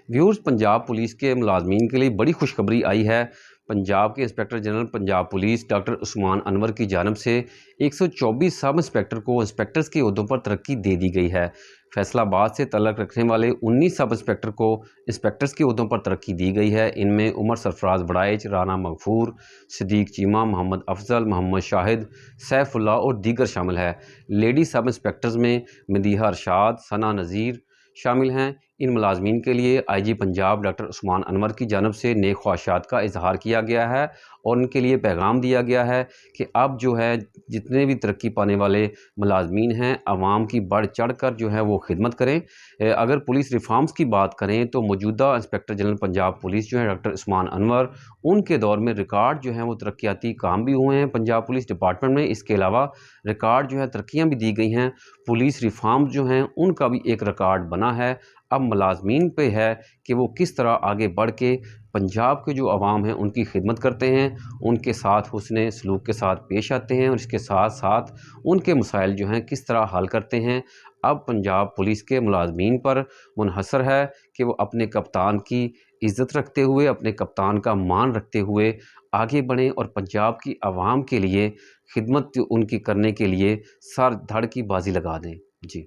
Viewers, Punjab police के मुलाजमीन के लिए बड़ी खुशखबरी आई है। पंजाब के inspector general Punjab police doctor Usman Anwar की जानिब से 124 सब इंस्पेक्टर को इंस्पेक्टर्स के ओहदों पर तरक्की दे दी गई है। फैसलाबाद से तल्लुक़ रखने वाले 19 सब इंस्पेक्टर को इंस्पेक्टर्स के ओहदों पर तरक्की दी गई है। इनमें उमर सरफराज बड़ाइच, राना मगफूर, सदीक चीमा, मोहम्मद अफजल, मोहम्मद शाहिद, सैफुल्लाह और दीगर शामिल है। लेडी सब इंस्पेक्टर्स में मदीहा अरशाद, सना नज़ीर शामिल हैं। इन मुलाजमीन के लिए IG पंजाब डॉक्टर उस्मान अनवर की जानिब से नेक ख्वाहिशात का इजहार किया गया है और उनके लिए पैगाम दिया गया है कि अब जो है जितने भी तरक्की पाने वाले मुलाजमीन हैं, आवाम की बढ़ चढ़ कर जो है वो खिदमत करें। अगर पुलिस रिफॉर्म्स की बात करें तो मौजूदा इंस्पेक्टर जनरल पंजाब पुलिस जो है डॉक्टर उस्मान अनवर, उनके दौर में रिकॉर्ड जो हैं वो तरक्याती काम भी हुए हैं पंजाब पुलिस डिपार्टमेंट में। इसके अलावा रिकॉर्ड जो है तरक्कियाँ भी दी गई हैं। पुलिस रिफॉर्म्स जो हैं उनका भी एक रिकॉर्ड बना है। अब मुलाजमीन पे है कि वो किस तरह आगे बढ़ के पंजाब के जो अवाम हैं उनकी खिदमत करते हैं, उनके साथ हुस्ने सलूक के साथ पेश आते हैं और इसके साथ साथ उनके मसाइल जो हैं किस तरह हल करते हैं। अब पंजाब पुलिस के मुलाजमीन पर मुनहसर है कि वो अपने कप्तान की इज़्ज़त रखते हुए, अपने कप्तान का मान रखते हुए आगे बढ़ें और पंजाब की आवाम के लिए खिदमत उनकी करने के लिए सर धड़ की बाजी लगा दें। जी।